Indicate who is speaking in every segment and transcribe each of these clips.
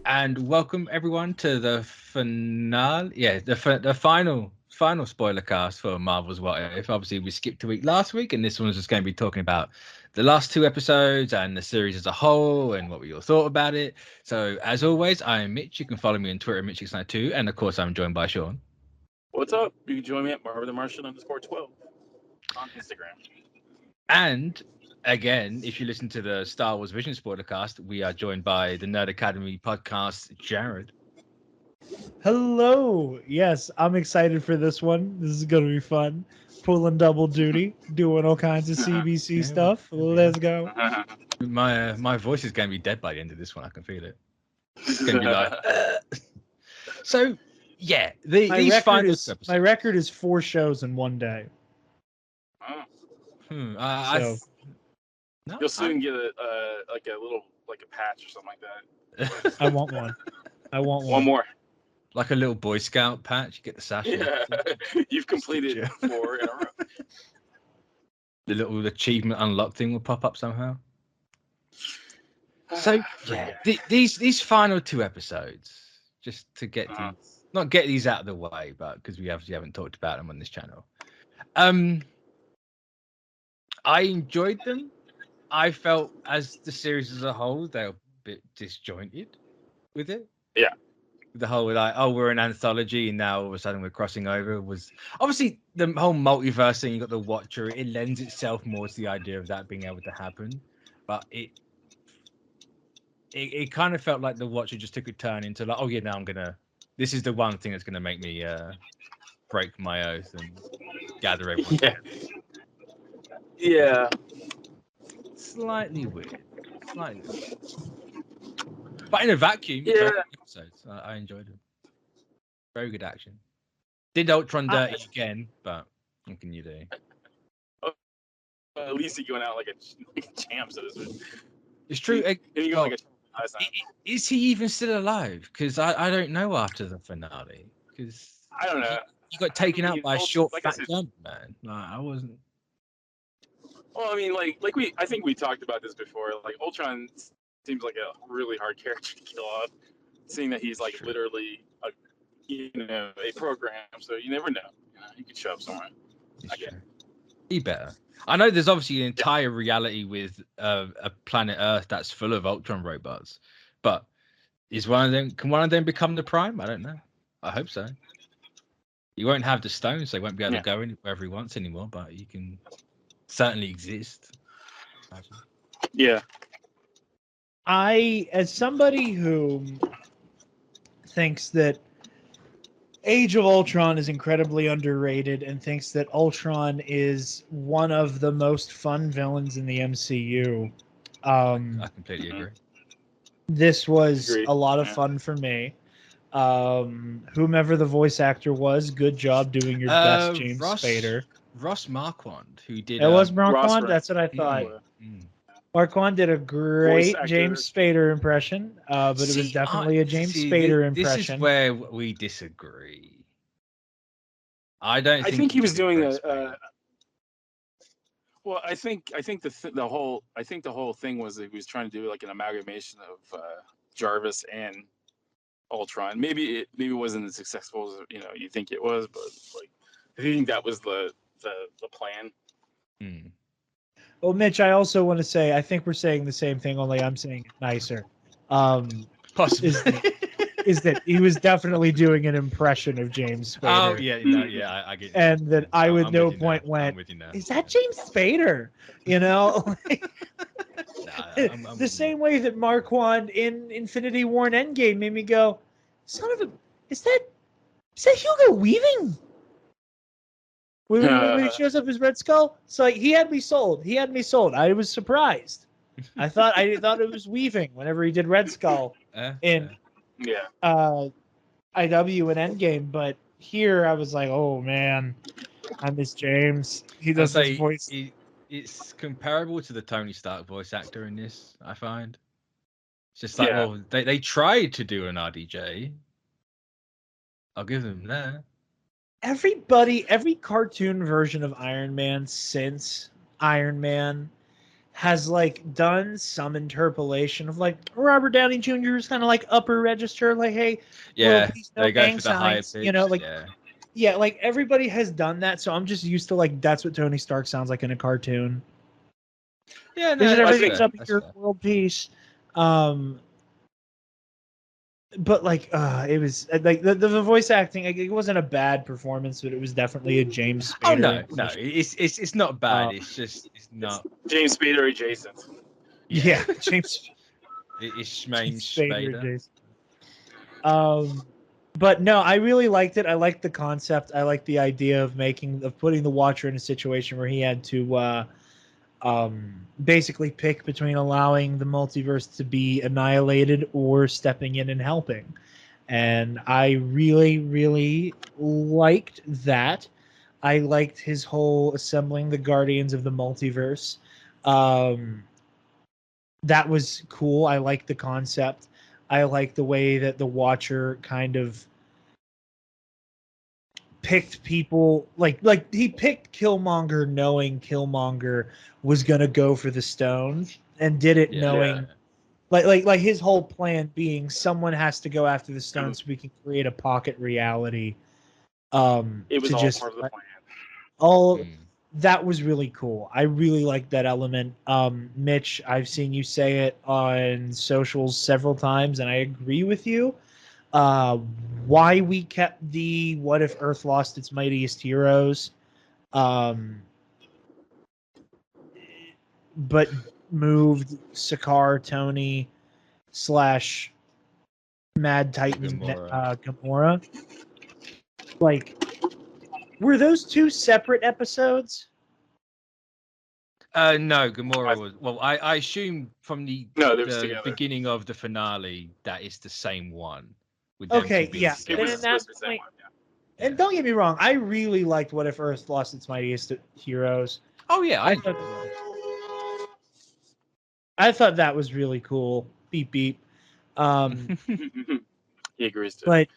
Speaker 1: And welcome everyone to the finale. Yeah, the final spoiler cast for Marvel's What If. Obviously, we skipped a week last week, and this one's just going to be talking about the last two episodes and the series as a whole and what we all thought about it. So, as always, I'm Mitch. You can follow me on Twitter, Mitch692, and of course, I'm joined by Sean.
Speaker 2: What's up? You can join me at Marvin_the_Martian on Instagram.
Speaker 1: And again, if you listen to the Star Wars Vision Spoilercast, we are joined by the Nerd Academy podcast, Jared.
Speaker 3: Hello. Yes, I'm excited for this one. This is going to be fun. Pulling double duty, doing all kinds of CBC stuff. Let's go.
Speaker 1: My voice is going to be dead by the end of this one. I can feel it. It's going to be like. So, yeah,
Speaker 3: my record is 4 shows in one day.
Speaker 2: You'll soon get a patch or something like that.
Speaker 3: I want one.
Speaker 2: One more.
Speaker 1: Like a little Boy Scout patch. You get the sash.
Speaker 2: Yeah. You've completed 4 in a row.
Speaker 1: The little achievement unlock thing will pop up somehow. So yeah, these final 2 episodes, just to get not get these out of the way, but because we obviously haven't talked about them on this channel. I enjoyed them. I felt as the series as a whole, they were a bit disjointed with it.
Speaker 2: Yeah.
Speaker 1: The whole we're an anthology and now all of a sudden we're crossing over was obviously the whole multiverse thing. You got the Watcher. It lends itself more to the idea of that being able to happen, but it kind of felt like the Watcher just took a turn into like, oh yeah, now this is the one thing that's gonna make me break my oath and gather everyone.
Speaker 2: Yeah.
Speaker 1: Slightly weird. But in a vacuum, episodes. I enjoyed it. Very good action. Did Ultron dirty again, but what can you do?
Speaker 2: At least he went out like a champ, so to speak.
Speaker 1: It's true. Is he even still alive? Because I don't know after the finale. Because
Speaker 2: I don't know.
Speaker 1: He got taken out by a short, fat jump, man. I wasn't.
Speaker 2: Well, I mean, I think we talked about this before. Like Ultron seems like a really hard character to kill off, seeing that he's like literally a program. So you never know. You could show up somewhere.
Speaker 1: He better. I know there's obviously an entire reality with a planet Earth that's full of Ultron robots, but can one of them become the Prime? I don't know. I hope so. You won't have the stones, so he won't be able to go wherever he wants anymore, but you can certainly exist.
Speaker 2: Yeah.
Speaker 3: As somebody who thinks that Age of Ultron is incredibly underrated and thinks that Ultron is one of the most fun villains in the MCU,
Speaker 1: I completely agree.
Speaker 3: This was a lot of fun for me. Whomever the voice actor was, good job doing your best James Spader.
Speaker 1: Ross Marquand, who did...
Speaker 3: It was Marquand? That's what I thought. Marquand did a great James Spader impression, but it was definitely a James Spader impression.
Speaker 1: This is where we disagree. I
Speaker 2: think he was doing well, I think the whole thing was that he was trying to do like an amalgamation of Jarvis and Ultron. Maybe it wasn't as successful as you think it was, but like I think that was the plan.
Speaker 3: Well, Mitch, I also want to say I think we're saying the same thing, only I'm saying it nicer.
Speaker 1: Possibly.
Speaker 3: Is that he was definitely doing an impression of James Spader.
Speaker 1: Oh yeah, I get it.
Speaker 3: And that I with no point went, is that James Spader? The same way that Marquand in Infinity War and Endgame made me go, son of a, is that Hugo Weaving? When he shows up as Red Skull, it's like he had me sold. I was surprised. I thought it was Weaving whenever he did Red Skull in IW and Endgame, but here I was like, oh man, I miss James. He does his voice.
Speaker 1: It's comparable to the Tony Stark voice actor in this. I find it's just like, well, they tried to do an RDJ. I'll give them that.
Speaker 3: Every cartoon version of Iron Man since Iron Man has like done some interpolation of like Robert Downey Jr. is kind of like upper register, like, hey,
Speaker 1: yeah,
Speaker 3: please
Speaker 1: they
Speaker 3: no
Speaker 1: go
Speaker 3: gang
Speaker 1: for the higher
Speaker 3: signs,
Speaker 1: pitch,
Speaker 3: like yeah, like everybody has done that, so I'm just used to like that's what Tony Stark sounds like in a cartoon.
Speaker 1: Yeah, no,
Speaker 3: Vision everything's
Speaker 1: fair.
Speaker 3: up at your world peace. But like it was like the voice acting, like, it wasn't a bad performance, but it was definitely a James Spader.
Speaker 1: Oh no, it's not bad. It's not
Speaker 2: James Spader adjacent.
Speaker 3: Yeah, James.
Speaker 1: It's James Spader.
Speaker 3: But no, I really liked it. I liked the concept. I liked the idea of putting the Watcher in a situation where he had to basically pick between allowing the multiverse to be annihilated or stepping in and helping. And I really, really liked that. I liked his whole assembling the Guardians of the Multiverse. That was cool. I liked the concept. I liked the way that the Watcher kind of picked people, like he picked Killmonger knowing Killmonger was gonna go for the stone, and did it knowing like his whole plan being someone has to go after the stone so we can create a pocket reality.
Speaker 2: It was
Speaker 3: to
Speaker 2: all
Speaker 3: just
Speaker 2: part of the plan.
Speaker 3: That was really cool. I really like that element. Mitch, I've seen you say it on socials several times, and I agree with you. Why we kept the what if Earth lost its mightiest heroes, but moved Sakaar, Tony / Mad Titans Gamora. Like, were those two separate episodes?
Speaker 1: No, Gamora was. Well, I assume from the beginning of the finale that it's the same one. With them
Speaker 3: okay,
Speaker 1: two
Speaker 3: yeah.
Speaker 1: together.
Speaker 3: And don't get me wrong, I really liked What If Earth Lost Its Mightiest Heroes.
Speaker 1: Oh yeah,
Speaker 3: I thought that was really cool. Beep beep.
Speaker 2: He agrees to.
Speaker 3: But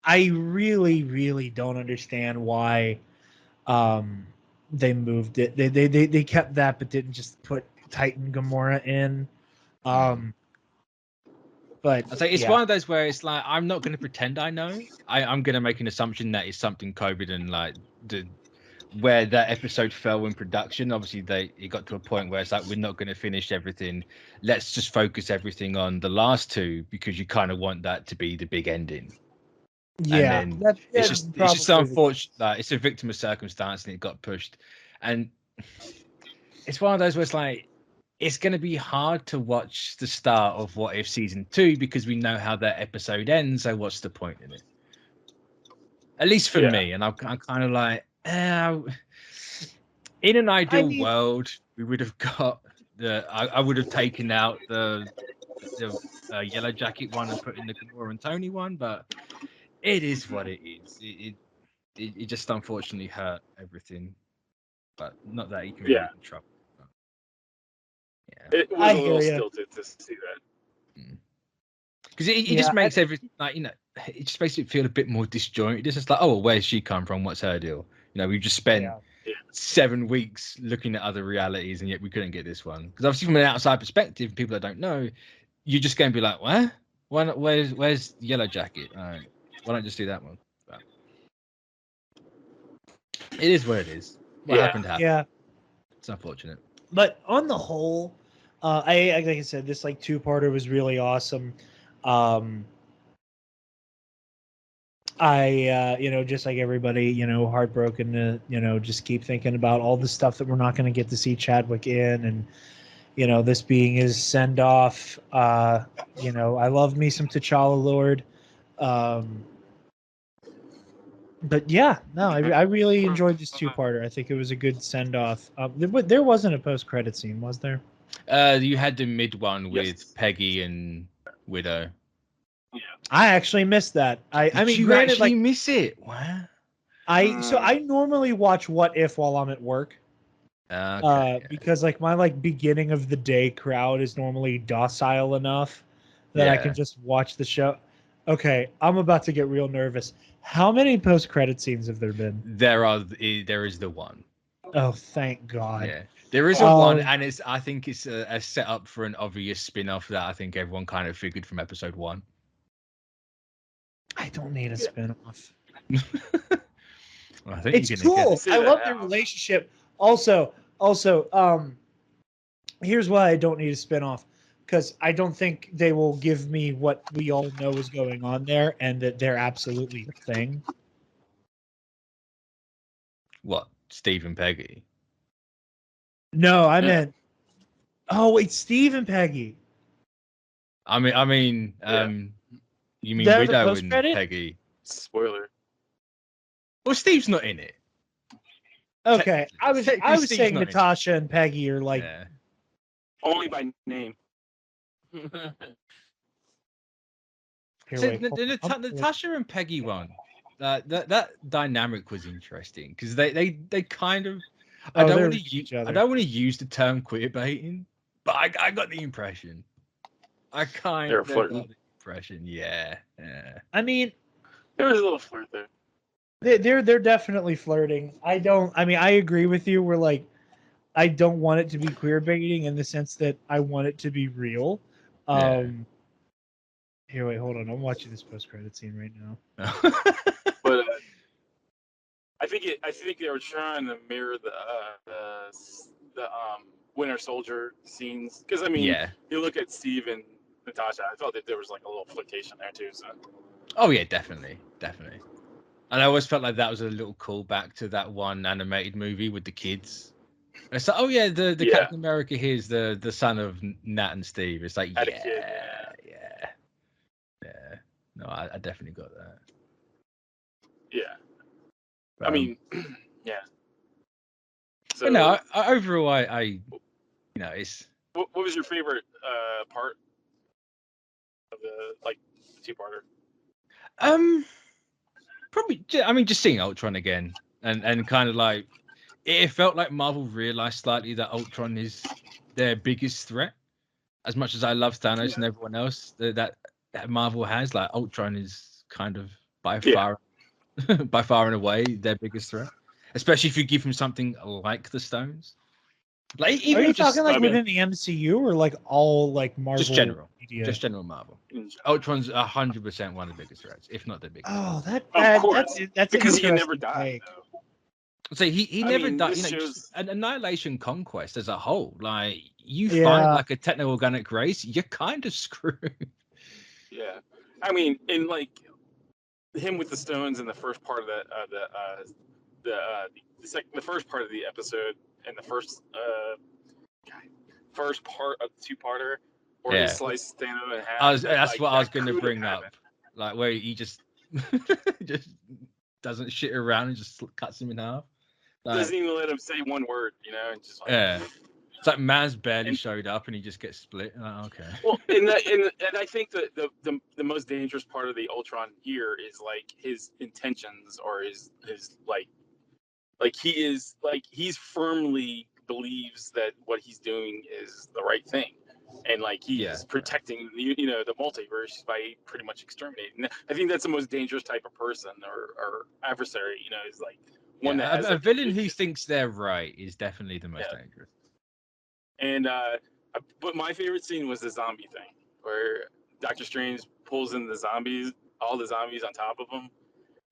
Speaker 3: I really, really don't understand why they moved it. They kept that, but didn't just put Titan Gamora in. But
Speaker 1: I say it's one of those where it's like I'm not going to pretend I know. I'm going to make an assumption that it's something COVID and like where that episode fell in production. Obviously, it got to a point where it's like we're not going to finish everything. Let's just focus everything on the last two because you kind of want that to be the big ending.
Speaker 3: Yeah,
Speaker 1: and then it's just unfortunate. Like, it's a victim of circumstance, and it got pushed. And it's one of those where it's like it's going to be hard to watch the start of What If season 2 because we know how that episode ends. So what's the point in it? At least for me. And I'm kind of like, in an ideal world, we would have got I would have taken out the Yellow Jacket one and put in the Gamora and Tony one, but it is what it is. It just unfortunately hurt everything, but not that he can really control.
Speaker 2: Yeah, it was a little stilted to see that.
Speaker 1: Because it just makes everything like it just makes it feel a bit more disjointed. It's just like, oh, well, where's she come from? What's her deal? We've just spent 7 weeks looking at other realities, and yet we couldn't get this one. Because obviously, from an outside perspective, people that don't know, you're just going to be like, what? Where's Yellow Jacket? All right, why don't just do that one? But it is what it is. What happened happened.
Speaker 3: Yeah,
Speaker 1: it's unfortunate.
Speaker 3: But on the whole, I like I said, this like 2-parter was really awesome. I just like everybody, heartbroken to just keep thinking about all the stuff that we're not going to get to see Chadwick in, and this being his send off. I love me some T'Challa Lord. But yeah, no, I really enjoyed this 2-parter. I think it was a good send off. There wasn't a post credit scene, was there?
Speaker 1: You had the mid one with Peggy and Widow.
Speaker 2: Yeah.
Speaker 3: I actually missed that. I mean,
Speaker 1: you
Speaker 3: granted,
Speaker 1: actually miss it? Wow.
Speaker 3: I normally watch What If while I'm at work. Because like my beginning of the day crowd is normally docile enough that I can just watch the show. Okay, I'm about to get real nervous. How many post-credit scenes have there been?
Speaker 1: There is the one.
Speaker 3: Oh, thank God.
Speaker 1: Yeah. There is a one, and I think it's a setup for an obvious spin-off that I think everyone kind of figured from episode 1.
Speaker 3: I don't need a spin-off.
Speaker 1: Well, I think
Speaker 3: it's cool. I love their relationship. Also, here's why I don't need a spin-off. Because I don't think they will give me what we all know is going on there, and that they're absolutely a thing.
Speaker 1: What? Steve and Peggy?
Speaker 3: No, I meant. Oh wait, Steve and Peggy.
Speaker 1: I mean, you mean
Speaker 3: They're
Speaker 1: Widow and Peggy?
Speaker 2: Spoiler.
Speaker 1: Well, Steve's not in it.
Speaker 3: Okay, I was saying Natasha and Peggy are like
Speaker 2: only by name.
Speaker 1: The Natasha and Peggy one, that dynamic was interesting because they kind of. I don't want to use the term queer baiting, but I got the impression. I kind of got the impression, yeah.
Speaker 3: I mean,
Speaker 2: there was a little flirt there.
Speaker 3: They're definitely flirting. I agree with you. We're like, I don't want it to be queer baiting in the sense that I want it to be real. Here, wait, hold on. I'm watching this post-credit scene right now.
Speaker 2: But I think they were trying to mirror the Winter Soldier scenes because you look at Steve and Natasha. I felt that there was like a little flirtation there too. So.
Speaker 1: Oh yeah, definitely. And I always felt like that was a little callback to that one animated movie with the kids. It's like, oh yeah, the Captain America here's the son of Nat and Steve. It's like yeah. No, I definitely got that.
Speaker 2: Yeah. I mean, yeah.
Speaker 1: So overall, I it's.
Speaker 2: What was your favorite part of the two-parter?
Speaker 1: Probably. Just seeing Ultron again, and kind of like it felt like Marvel realized slightly that Ultron is their biggest threat. As much as I love Thanos and everyone else that Marvel has, like Ultron is kind of by far and away their biggest threat. Especially if you give him something like the Stones. Like, even
Speaker 3: are you talking like within the MCU or like all like Marvel?
Speaker 1: Just general.
Speaker 3: Media?
Speaker 1: Just general Marvel. Ultron's 100% one of the biggest threats, if not the biggest.
Speaker 3: Oh, that's
Speaker 2: because he never died.
Speaker 1: So he never died. An Annihilation Conquest as a whole, like you find like a techno-organic race, you're kind of screwed.
Speaker 2: Yeah, I mean, in like him with the stones in the first part of the first part of the episode and the first part of the two-parter, where he sliced Thanos in half.
Speaker 1: That's what I was going to bring up, like where he just just doesn't shit around and just cuts him in half. Like,
Speaker 2: doesn't even let him say one word, and just like,
Speaker 1: it's like Maz barely showed up and he just gets split. Like, okay.
Speaker 2: Well, and I think that the most dangerous part of the Ultron here is like his intentions or his like he's firmly believes that what he's doing is the right thing, and like he's protecting the multiverse by pretty much exterminating. I think that's the most dangerous type of person or adversary. Is like one that has
Speaker 1: a villain who thinks they're right is definitely the most dangerous.
Speaker 2: And but my favorite scene was the zombie thing, where Doctor Strange pulls in all the zombies on top of him,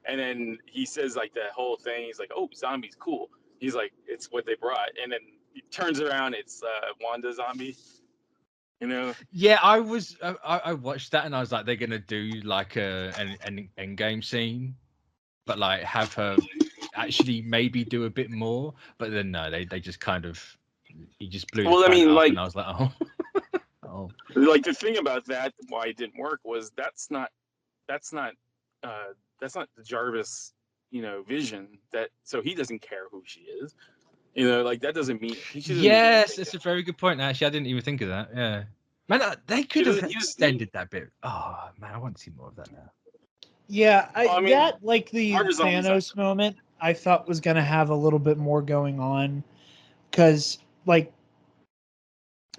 Speaker 2: and then he says like the whole thing. He's like, "Oh, zombies, cool." He's like, "It's what they brought," and then he turns around, it's Wanda zombie.
Speaker 1: Yeah, I watched that and I was like, they're gonna do like an Endgame scene, but like have her actually maybe do a bit more. But then no, they just kind of. He just blew.
Speaker 2: Well, I mean, like,
Speaker 1: and I was like, oh.
Speaker 2: Like the thing about that, why it didn't work was that's not the Jarvis, vision. So he doesn't care who she is, like that doesn't mean.
Speaker 1: Yes, it's a very good point. Actually, I didn't even think of that. Yeah, man, they could have extended that bit. Oh man, I want to see more of that now.
Speaker 3: Yeah, that like the Thanos moment, I thought was gonna have a little bit more going on, because. Like,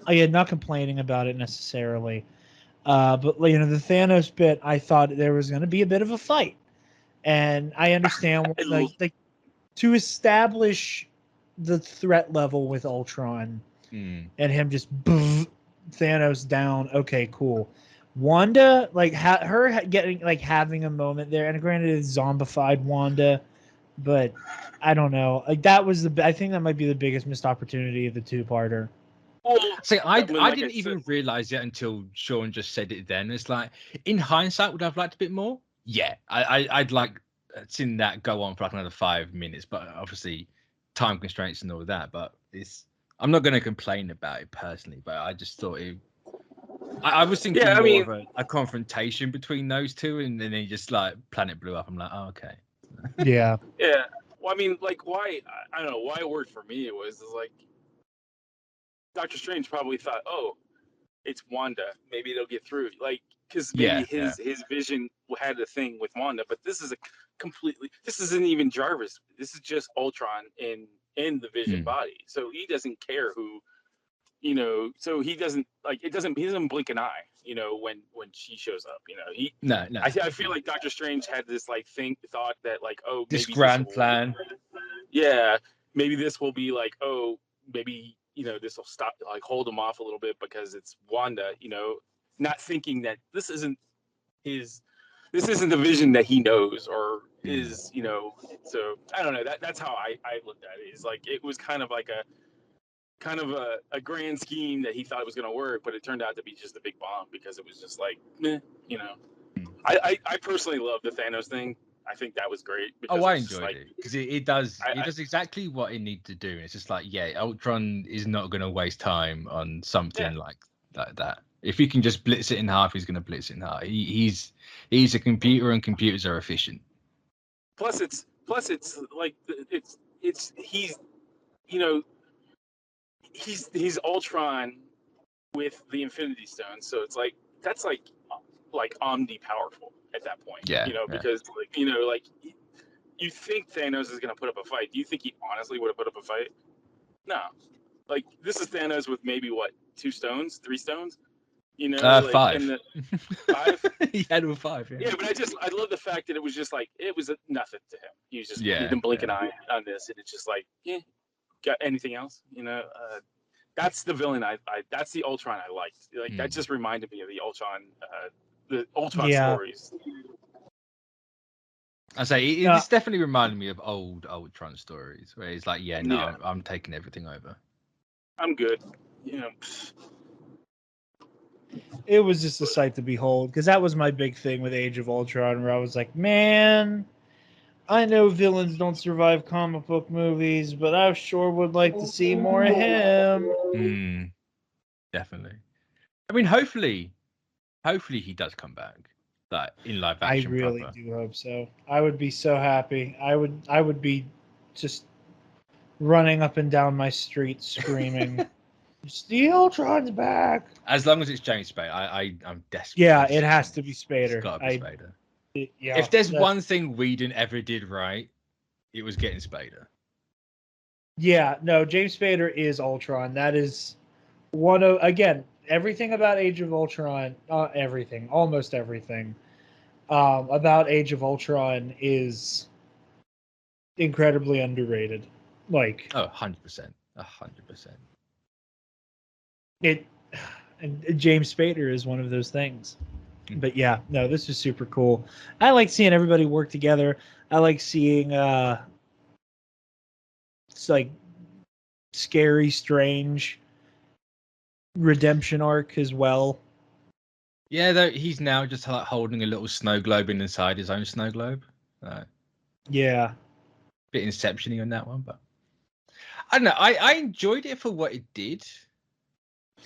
Speaker 3: I'm not complaining about it necessarily, but the Thanos bit, I thought there was going to be a bit of a fight, and I understand like to establish the threat level with Ultron and him just Thanos down. Okay, cool. Wanda, like her getting like having a moment there, and granted it's zombified Wanda, but I don't know. Like that was I think that might be the biggest missed opportunity of the two-parter.
Speaker 1: See, I didn't even realize it until Sean just said it. Then it's like, in hindsight, would I've liked a bit more? Yeah, I'd like seen that go on for like another 5 minutes, but obviously time constraints and all that. But I'm not going to complain about it personally, but I just thought I was thinking more of a confrontation between those two, and then just like planet blew up. I'm like, oh, okay.
Speaker 3: Yeah.
Speaker 2: Yeah. Well, I mean, like, why? I don't know why it worked for me. It was like Doctor Strange probably thought, oh, it's Wanda. Maybe it'll get through. Like, because maybe his vision had a thing with Wanda, but this is this isn't even Jarvis. This is just Ultron in the Vision body. So he doesn't care who, so he doesn't he doesn't blink an eye, when she shows up,
Speaker 1: No.
Speaker 2: I feel like Doctor Strange had this thought that like, oh,
Speaker 1: this
Speaker 2: maybe
Speaker 1: grand plan.
Speaker 2: Yeah, maybe this will be like, oh, maybe this will stop, like hold him off a little bit because it's Wanda, not thinking that this isn't the Vision that he knows or is, so I don't know, that's how I looked at it. Is like it was kind of a grand scheme that he thought it was going to work, but it turned out to be just a big bomb because it was just like, meh, I personally love the Thanos thing. I think that was great.
Speaker 1: Because I enjoyed it because it does exactly what it needs to do. It's just like, Ultron is not going to waste time on something like that. If he can just blitz it in half, he's going to blitz it in half. He's a computer, and computers are efficient.
Speaker 2: Plus, it's like he's he's Ultron with the Infinity Stone, so it's like that's like omni powerful at that point. Because you think Thanos is going to put up a fight. Do you think he honestly would have put up a fight? No. Like, this is Thanos with maybe, 2 stones? 3 stones?
Speaker 1: 5.
Speaker 2: 5?
Speaker 1: He had 5,
Speaker 2: Yeah, but I love the fact that it was just like, it was nothing to him. He was just, he didn't blink an eye on this, and it's just like, got anything else? That's the villain that's the Ultron I liked. Like, that just reminded me of the Ultron stories.
Speaker 1: I say it's definitely reminded me of old Ultron stories where he's like, I'm taking everything over.
Speaker 2: I'm good.
Speaker 3: It was just a sight to behold, because that was my big thing with Age of Ultron, where I was like, man, I know villains don't survive comic book movies, but I sure would like to see more of him.
Speaker 1: Definitely. I mean, hopefully he does come back. Like in live action.
Speaker 3: I really do hope so. I would be so happy. I would be just running up and down my street screaming, "The Ultron's back!"
Speaker 1: As long as it's James Spader, I'm desperate.
Speaker 3: Yeah, it has to be Spader.
Speaker 1: It's got to be Spader.
Speaker 3: If
Speaker 1: there's one thing Whedon ever did right, it was getting Spader.
Speaker 3: Yeah, no, James Spader is Ultron. That is one of, again, everything about Age of Ultron, almost everything about Age of Ultron is incredibly underrated. Like,
Speaker 1: 100%.
Speaker 3: And James Spader is one of those things. But yeah, no, this is super cool. I like seeing everybody work together. I like seeing it's like scary, strange redemption arc as well.
Speaker 1: Yeah, though he's now just like holding a little snow globe inside his own snow globe.
Speaker 3: Yeah,
Speaker 1: bit Inception-y on that one, but I don't know. I enjoyed it for what it did.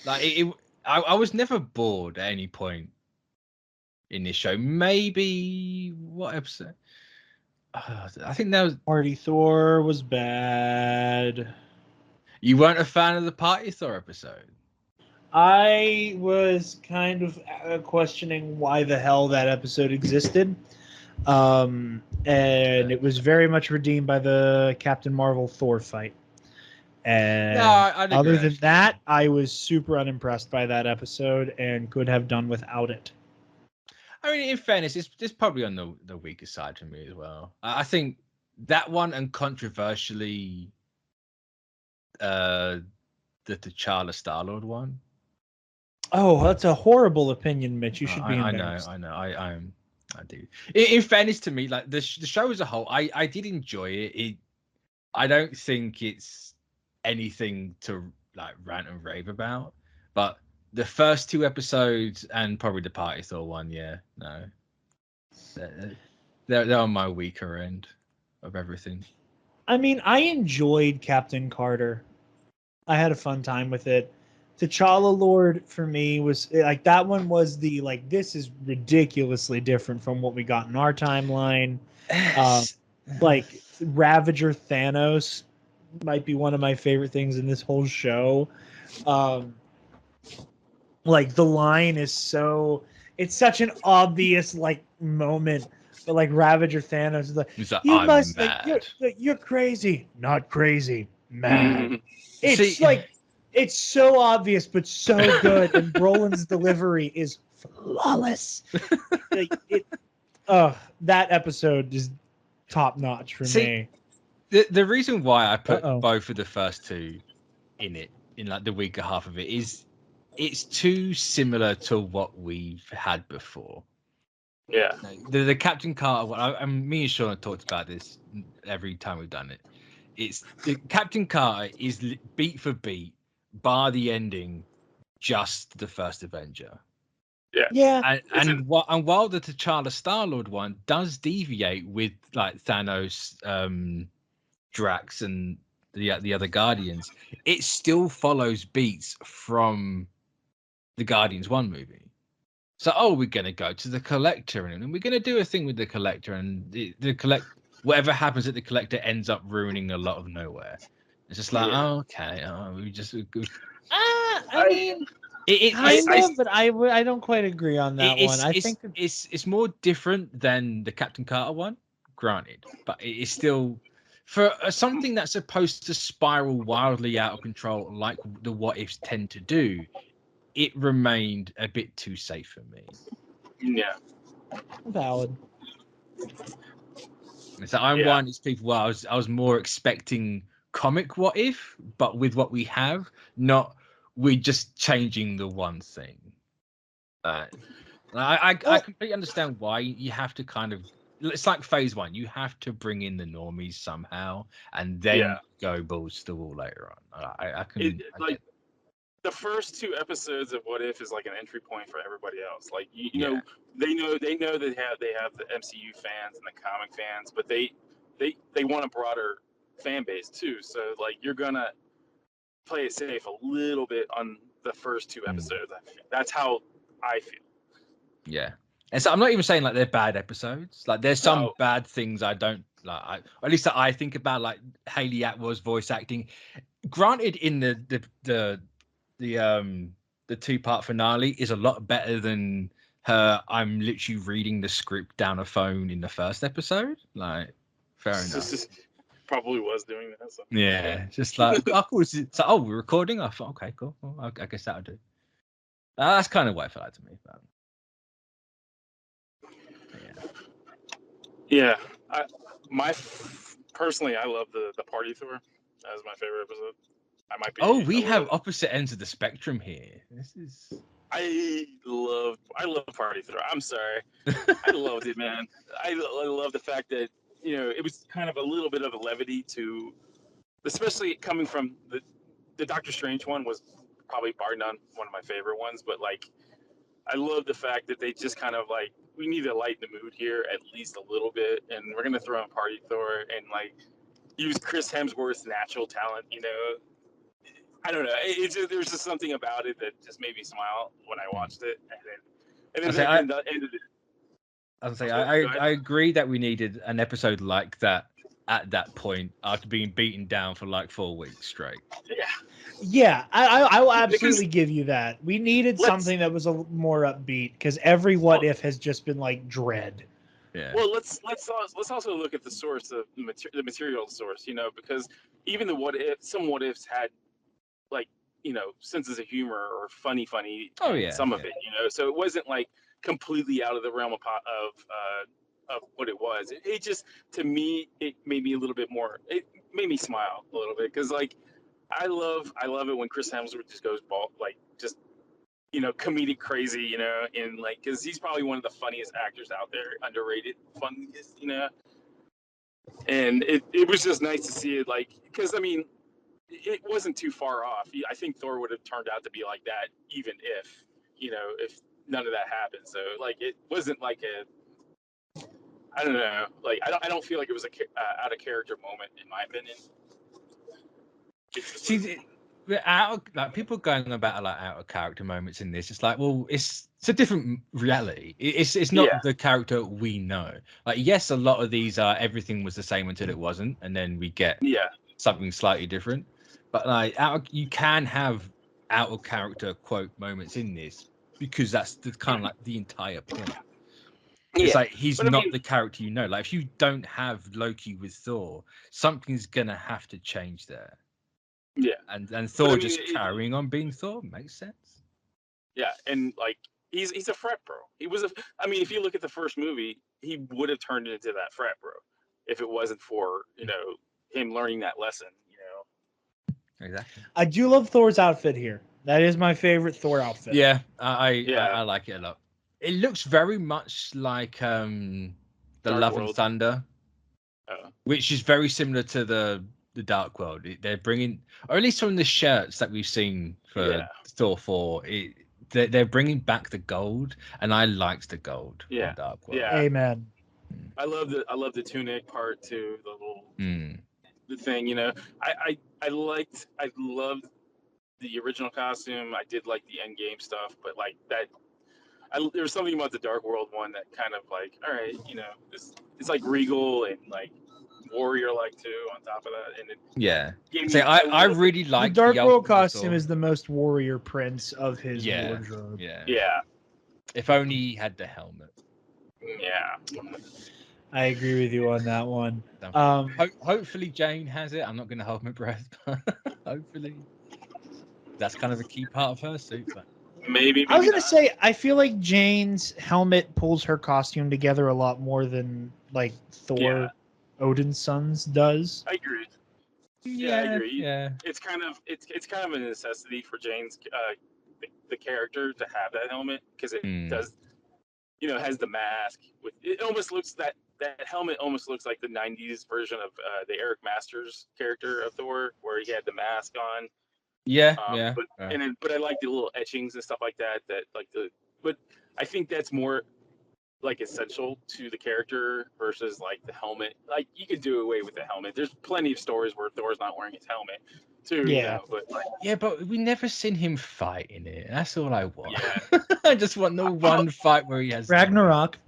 Speaker 1: Like I was never bored at any point in this show. Maybe what episode? I think that was
Speaker 3: Party Thor was bad.
Speaker 1: You weren't a fan of the Party Thor episode?
Speaker 3: I was kind of questioning why the hell that episode existed. And it was very much redeemed by the Captain Marvel Thor fight. And other than that, I was super unimpressed by that episode and could have done without it.
Speaker 1: I mean, in fairness, it's probably on the weaker side for me as well. I think that one, and controversially, the T'Challa Star-Lord one.
Speaker 3: Oh, that's a horrible opinion, Mitch. You should be embarrassed.
Speaker 1: I know. I do. In fairness to me, like the show as a whole, I did enjoy it. I don't think it's anything to like rant and rave about, but the first 2 episodes and probably the Party Thor one, yeah, no, they're on my weaker end of everything.
Speaker 3: I mean, I enjoyed Captain Carter. I had a fun time with it. T'Challa Lord for me was like that one was the like this is ridiculously different from what we got in our timeline. Like Ravager Thanos might be one of my favorite things in this whole show. Like the line is it's such an obvious like moment, but like Ravager Thanos is like you must mad. Like you're crazy, not crazy, mad. It's like it's so obvious but so good, and Brolin's delivery is flawless. That episode is top notch for me.
Speaker 1: The reason why I put both of the first 2 in like the weaker half of it is it's too similar to what we've had before.
Speaker 2: Yeah.
Speaker 1: The Captain Carter one, me and Sean have talked about this every time we've done it. It's the Captain Carter is beat for beat, bar the ending, just the first Avenger.
Speaker 3: Yeah.
Speaker 1: And while the T'Challa Star-Lord one does deviate with like Thanos, Drax, and the other Guardians, it still follows beats from the Guardians 1 movie. So, we're going to go to the Collector, and we're going to do a thing with the Collector, and the whatever happens at the Collector ends up ruining a lot of nowhere. It's just like, okay, we just.
Speaker 3: I mean, but I don't quite agree on that one. I think
Speaker 1: it's more different than the Captain Carter one, granted, but it is still for something that's supposed to spiral wildly out of control, like the What Ifs tend to do. It remained a bit too safe for me.
Speaker 2: Yeah.
Speaker 3: Valid.
Speaker 1: So I'm one of these people where I was more expecting comic What If, but with what we have, not we're just changing the one thing. I completely understand why you have to kind of. It's like phase 1. You have to bring in the normies somehow, and then go balls to the wall later on. I can.
Speaker 2: The first 2 episodes of What If is like an entry point for everybody else. Like you know, they know they have the MCU fans and the comic fans, but they want a broader fan base too. So like you're gonna play it safe a little bit on the first 2 episodes. That's how I feel.
Speaker 1: Yeah, and so I'm not even saying like they're bad episodes. Like there's some bad things I don't like. Or at least that I think about, like Hayley Atwell's voice acting. Granted, in the 2-part finale is a lot better than her. I'm literally reading the script down a phone in the first episode. Like, fair enough.
Speaker 2: Probably was doing that. So.
Speaker 1: Yeah, just like, cool. So, we're recording. I thought, okay, cool. Well, I guess that'll do. That's kind of what it felt like to me. But,
Speaker 2: yeah. Personally, I love the Party Thor. That was my favorite episode. I might be.
Speaker 1: We have opposite ends of the spectrum here. This is.
Speaker 2: I love Party Thor. I'm sorry. I loved it, man. I love the fact that it was kind of a little bit of a levity to, especially coming from the Doctor Strange one was probably bar none one of my favorite ones. But like, I love the fact that they just kind of like, we need to lighten the mood here at least a little bit, and we're gonna throw in Party Thor and like use Chris Hemsworth's natural talent. I don't know. There's just something about it that just made me smile when I watched it,
Speaker 1: I agree that we needed an episode like that at that point after being beaten down for like 4 weeks straight.
Speaker 3: Yeah, I will absolutely give you that. We needed something that was a more upbeat because every What If has just been like dread.
Speaker 2: Yeah. Well, let's also look at the source of the material source, because even some What Ifs had like senses of humor or funny some of it, so it wasn't like completely out of the realm of what it was. It just, to me, it made me a little bit more, it made me smile a little bit because like I love it when Chris Hemsworth just goes just comedic crazy, and like because he's probably one of the funniest actors out there, underrated funniest, And it was just nice to see it, like, because I mean, it wasn't too far off. I think Thor would have turned out to be like that, even if none of that happened. So like, it wasn't like I don't know, like I don't feel like it was a out of character moment in my opinion.
Speaker 1: See, like people going about like out of character moments in this. It's like, well, it's a different reality. It's not the character we know. Like, yes, a lot of these are everything was the same until it wasn't, and then we get something slightly different. But like, you can have out of character quote moments in this because that's kind of like the entire point. It's like he's not the character you know. Like, if you don't have Loki with Thor, something's gonna have to change there.
Speaker 2: Yeah,
Speaker 1: and Thor just carrying on being Thor makes sense.
Speaker 2: Yeah, and like he's a frat bro. He was I mean, if you look at the first movie, he would have turned into that frat bro if it wasn't for him learning that lesson.
Speaker 1: Exactly.
Speaker 3: I do love Thor's outfit here. That is my favorite Thor outfit.
Speaker 1: Yeah, I like it a lot. It looks very much like the
Speaker 2: Dark
Speaker 1: Love
Speaker 2: World.
Speaker 1: and Thunder, which is very similar to the Dark World. They're bringing, or at least from the shirts that we've seen for Thor 4, they're bringing back the gold, and I liked the gold from Dark World.
Speaker 2: Yeah,
Speaker 3: amen.
Speaker 2: I love the tunic part too. The little the thing, I loved the original costume. I did like the end game stuff, but like that, there was something about the Dark World one that kind of like, all right, it's like regal and like warrior like too on top of that, and
Speaker 1: I really like
Speaker 3: the Dark World costume is the most warrior prince of his wardrobe.
Speaker 2: Yeah.
Speaker 1: If only he had the helmet.
Speaker 2: Yeah.
Speaker 3: I agree with you on that one.
Speaker 1: Hopefully Jane has it. I'm not going to hold my breath, but hopefully that's kind of a key part of her suit. But
Speaker 2: maybe
Speaker 3: I was going to say, I feel like Jane's helmet pulls her costume together a lot more than like Thor, Odin's Sons does.
Speaker 2: I agree. I agree. Yeah, it's kind of a necessity for Jane's the character to have that helmet because it does, has the mask with it. Almost looks that helmet almost looks like the '90s version of the Eric Masters character of Thor, where he had the mask on. But I like the little etchings and stuff like that. But I think that's more like essential to the character versus like the helmet. Like you could do away with the helmet. There's plenty of stories where Thor's not wearing his helmet too.
Speaker 1: But we never seen him fight in it. That's all I want. I just want the one fight where he has
Speaker 3: Ragnarok.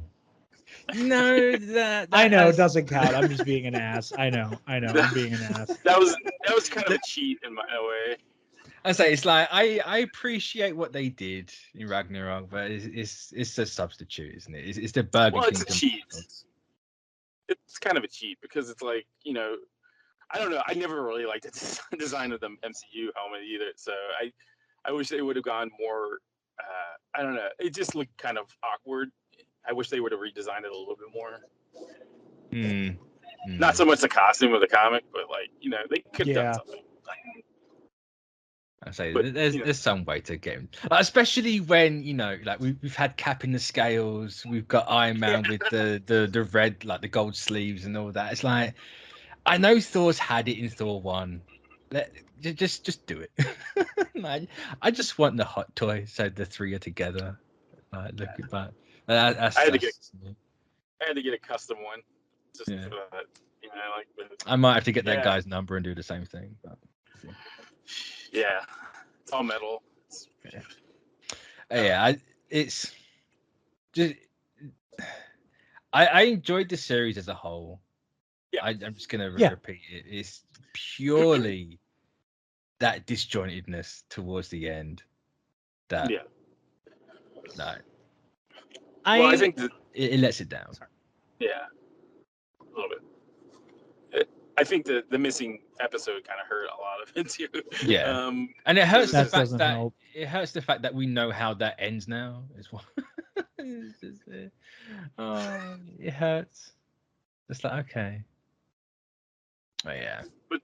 Speaker 1: No, that
Speaker 3: I know it doesn't count. I'm just being an ass. I know. I'm being an ass.
Speaker 2: That was kind of a cheat in my way.
Speaker 1: I say it's like I appreciate what they did in Ragnarok, but it's a substitute, isn't it? It's the Burger King.
Speaker 2: It's a cheat. It's kind of a cheat because it's like I don't know. I never really liked the design of the MCU helmet either. So I wish they would have gone more. I don't know. It just looked kind of awkward. I wish they would have redesigned it a little bit more. Not so much the costume of the comic, but like they could have done something.
Speaker 1: I say there's some way to get him, especially when like we've had Cap in the scales, we've got Iron Man with the red, like the gold sleeves and all that. It's like I know Thor's had it in Thor 1. Just do it. I just want the hot toy, so the three are together. Look at that. I
Speaker 2: had to get a custom one. Just for that,
Speaker 1: I might have to get that guy's number and do the same thing. But,
Speaker 2: yeah, it's all metal.
Speaker 1: It's just I enjoyed the series as a whole. Yeah, I'm just gonna repeat it. It's purely that disjointedness towards the end. That no.
Speaker 2: I think
Speaker 1: it lets it down.
Speaker 2: Yeah, a little bit. I think the missing episode kind of hurt a lot of it too.
Speaker 1: Yeah, and it hurts the fact that we know how that ends now. Is what it hurts. It's like okay, but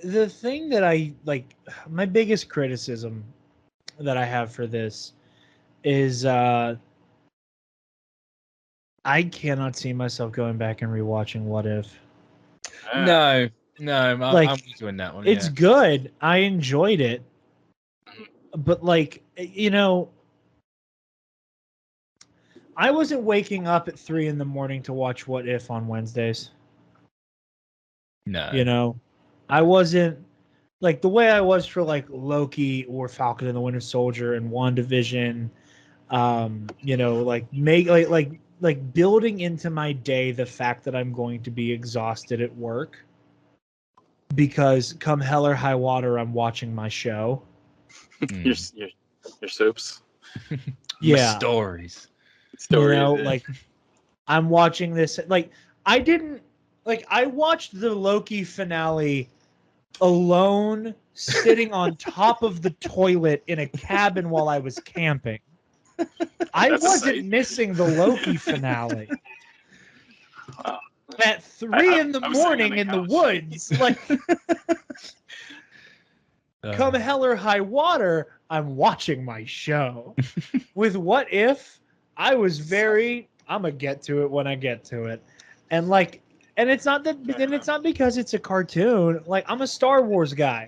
Speaker 3: the thing that I like, my biggest criticism that I have for this is I cannot see myself going back and rewatching What If.
Speaker 1: No, I'm doing that one.
Speaker 3: It's good. I enjoyed it, but like, you know, I wasn't waking up at 3 a.m. to watch What If on Wednesdays.
Speaker 1: No,
Speaker 3: you know, I wasn't like the way I was for like Loki or Falcon and the Winter Soldier and WandaVision. You know, like like building into my day the fact that I'm going to be exhausted at work because come hell or high water, I'm watching my show.
Speaker 2: Your soaps.
Speaker 3: Yeah.
Speaker 1: Stories.
Speaker 3: You know, like I'm watching this. Like I watched the Loki finale alone, sitting on top of the toilet in a cabin while I was camping. I wasn't missing the Loki finale. At 3 in the morning in the woods, like come hell or high water, I'm watching my show. With What If, I was I'm gonna get to it when I get to it. And like, and it's not because it's a cartoon. Like, I'm a Star Wars guy.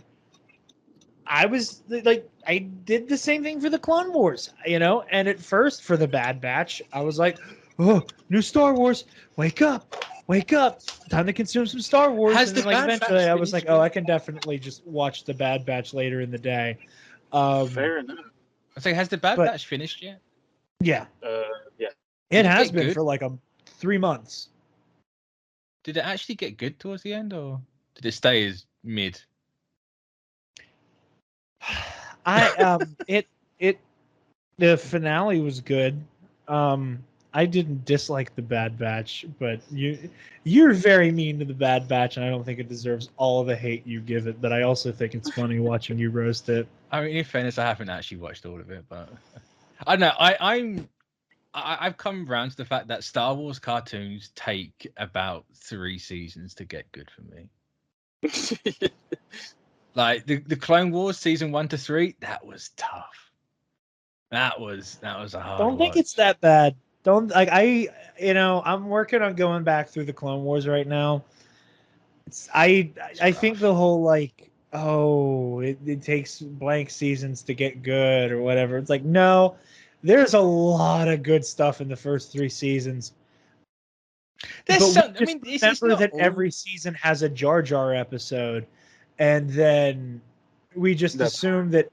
Speaker 3: I was like, I did the same thing for the Clone Wars, you know. And at first, for the Bad Batch, I was like, "Oh, new Star Wars! Wake up! Time to consume some Star Wars." And then, like, eventually, I was like, "Oh, I can definitely just watch the Bad Batch later in the day."
Speaker 2: Fair enough.
Speaker 1: I say, has the Bad Batch finished yet?
Speaker 3: Yeah.
Speaker 2: Yeah.
Speaker 3: It has been for like 3 months.
Speaker 1: Did it actually get good towards the end, or did it stay as mid?
Speaker 3: The finale was good. I didn't dislike the Bad Batch, but you're very mean to the Bad Batch, and I don't think it deserves all the hate you give it. But I also think it's funny watching you roast it.
Speaker 1: I mean, in fairness, I haven't actually watched all of it, but I don't know. I've come around to the fact that Star Wars cartoons take about 3 seasons to get good for me. Like the Clone Wars season 1 to 3, that was tough. That was a hard.
Speaker 3: Don't think it's that bad. Don't like I'm working on going back through the Clone Wars right now. I think the whole like, oh, it takes blank seasons to get good or whatever. It's like, no, there's a lot of good stuff in the first 3 seasons. Remember that every season has a Jar Jar episode, and then we just assume that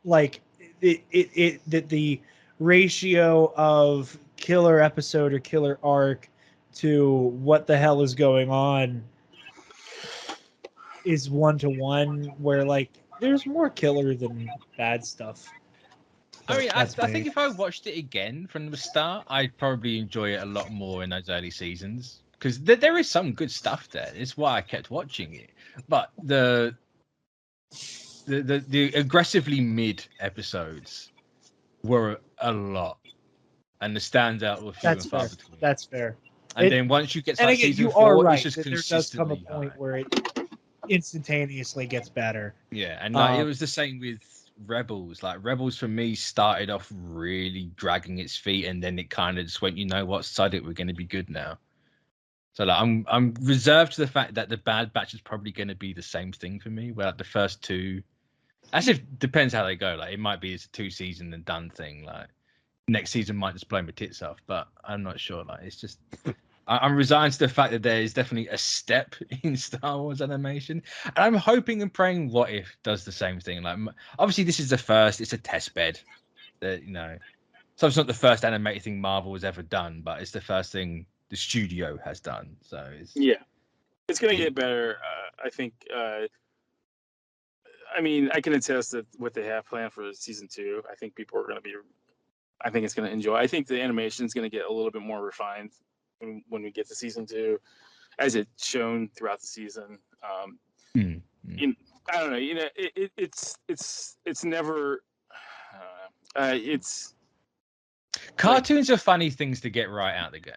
Speaker 3: like that the ratio of killer episode or killer arc to what the hell is going on is 1-to-1, where like there's more killer than bad stuff.
Speaker 1: I mean, I think if I watched it again from the start, I'd probably enjoy it a lot more in those early seasons, because there is some good stuff there. It's why I kept watching it. But the aggressively mid episodes were a lot, and the standout were few and far between.
Speaker 3: That's fair.
Speaker 1: And then once you get to season 4, it's just consistently
Speaker 3: there does come a point where it instantaneously gets better.
Speaker 1: Yeah, and like, it was the same with Rebels. Like, Rebels for me started off really dragging its feet, and then it kind of just went, you know what, sod it, we're going to be good now. So like, I'm reserved to the fact that the Bad Batch is probably going to be the same thing for me, where like, the first 2, as if depends how they go. Like, it might be it's a 2-season and done thing. Like, next season might just blow my tits off, but I'm not sure. Like, it's just, I'm resigned to the fact that there is definitely a step in Star Wars animation, and I'm hoping and praying What If does the same thing. Like, obviously this is the first; it's a test bed. That, you know, so it's not the first animated thing Marvel has ever done, but it's the first thing the studio has done. So
Speaker 2: it's gonna get better. I think. I mean, I can attest that what they have planned for season 2. I think people are going to be. I think it's going to enjoy. I think the animation is going to get a little bit more refined when we get to season 2, as it's shown throughout the season. I don't know. You know, it's never. It's
Speaker 1: cartoons are funny things to get right out the gate.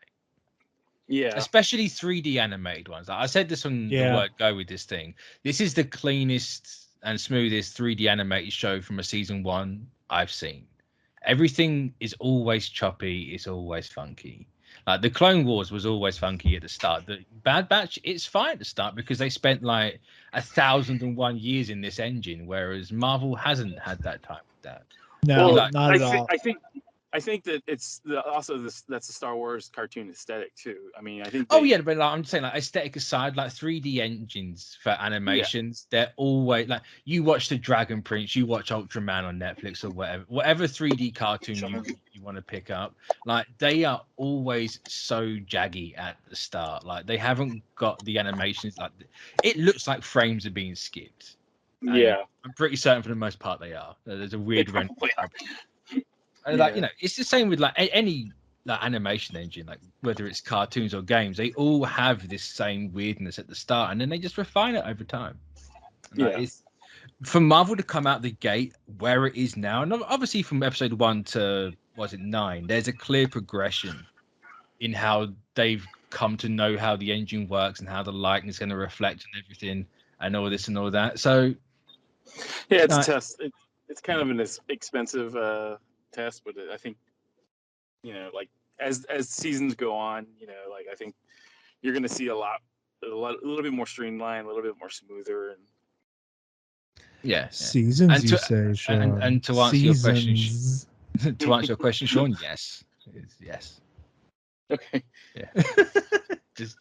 Speaker 2: Yeah.
Speaker 1: Especially 3D animated ones. Like I said this on the word go with this thing. This is the cleanest and smoothest 3D animated show from a season 1 I've seen. Everything is always choppy. It's always funky. Like the Clone Wars was always funky at the start. The Bad Batch, it's fine at the start because they spent like 1,001 years in this engine, whereas Marvel hasn't had that time with that.
Speaker 3: No, not at all.
Speaker 2: I think that it's that's the Star Wars cartoon aesthetic too. I mean, I think.
Speaker 1: But like, I'm just saying, like aesthetic aside, like 3D engines for animations, they're always like you watch the Dragon Prince, you watch Ultraman on Netflix or whatever 3D cartoon you want to pick up, like they are always so jaggy at the start. Like they haven't got the animations. Like it looks like frames are being skipped. And I'm pretty certain for the most part they are. There's a weird render. Like it's the same with like any like animation engine, like whether it's cartoons or games, they all have this same weirdness at the start, and then they just refine it over time. It's, for Marvel to come out the gate where it is now, and obviously from episode 1 to 9, there's a clear progression in how they've come to know how the engine works and how the lighting is going to reflect and everything, and all this and all that. So
Speaker 2: it's a test. It's kind of an expensive test, but I think like as seasons go on, like I think you're going to see a little bit more streamlined, a little bit more smoother, and
Speaker 3: seasons. You say, Sean?
Speaker 1: And to answer your question, Sean, yes.
Speaker 2: Okay.
Speaker 1: Yeah. just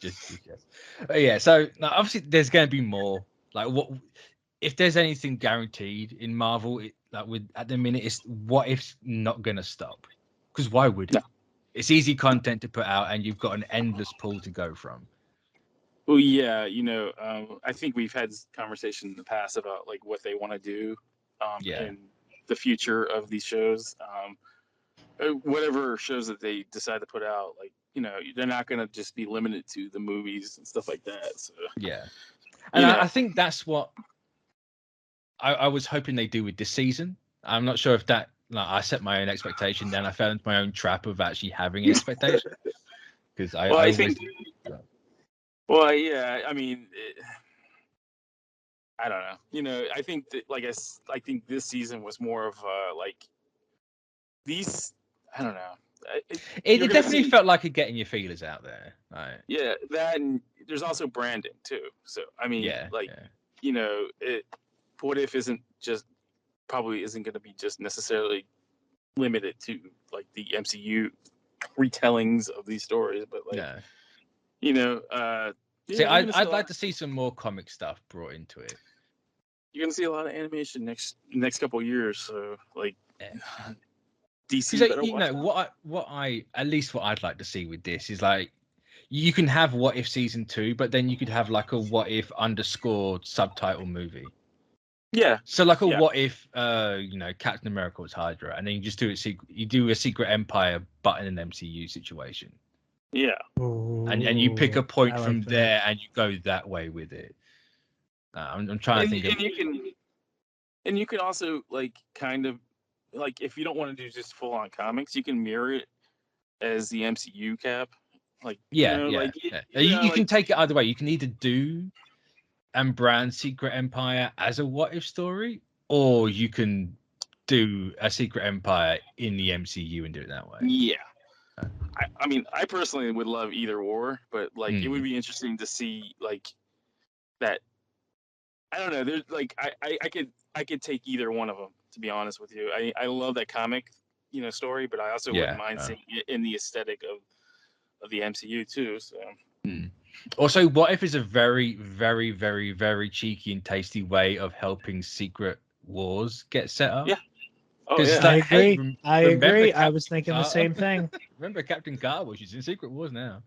Speaker 1: yes. So now, obviously, there's going to be more. Like, what if there's anything guaranteed in Marvel? At the minute, it's what if's not going to stop. Because why would it? No. It's easy content to put out, and you've got an endless pool to go from.
Speaker 2: Well, yeah, I think we've had conversation in the past about like what they want to do in the future of these shows. Whatever shows that they decide to put out, like they're not going to just be limited to the movies and stuff like that. So
Speaker 1: and I think that's what I was hoping they do with this season. I'm not sure if that. Like, I set my own expectation, then I fell into my own trap of actually having an expectation. Because I think.
Speaker 2: Well, yeah, I mean, I don't know. I think that, I think this season was more of like these. I don't know.
Speaker 1: It definitely felt like getting your feelers out there. Right?
Speaker 2: Yeah, that, and there's also branding too. So I mean, what if probably isn't going to be just necessarily limited to like the MCU retellings of these stories, but like
Speaker 1: see, I'd like to see some more comic stuff brought into it.
Speaker 2: You're gonna see a lot of animation next couple of years, so like DC.
Speaker 1: What I'd like to see with this is like you can have What If season 2, but then you could have like a What If _ subtitle movie.
Speaker 2: Yeah.
Speaker 1: So like a What If Captain America was Hydra, and then you just do a Secret Empire but in an MCU situation.
Speaker 2: Yeah.
Speaker 1: And you pick a point from there and you go that way with it. I'm trying to think
Speaker 2: and you can also like kind of like if you don't want to do just full on comics, you can mirror it as the MCU Cap. Like
Speaker 1: you can take it either way. You can either do and brand Secret Empire as a What If story, or you can do a Secret Empire in the MCU and do it that way.
Speaker 2: Yeah. I mean, I personally would love either or, but like it would be interesting to see like that. I don't know. There's like I could take either one of them, to be honest with you. I love that comic, story, but I also wouldn't mind seeing it in the aesthetic of the MCU too. So.
Speaker 1: Also, What If is a very, very, very, very cheeky and tasty way of helping Secret Wars get set up.
Speaker 2: Yeah.
Speaker 3: Oh, yeah.
Speaker 1: Like,
Speaker 3: I agree. I was thinking the same thing.
Speaker 1: Remember Captain Carter, she's in Secret Wars now.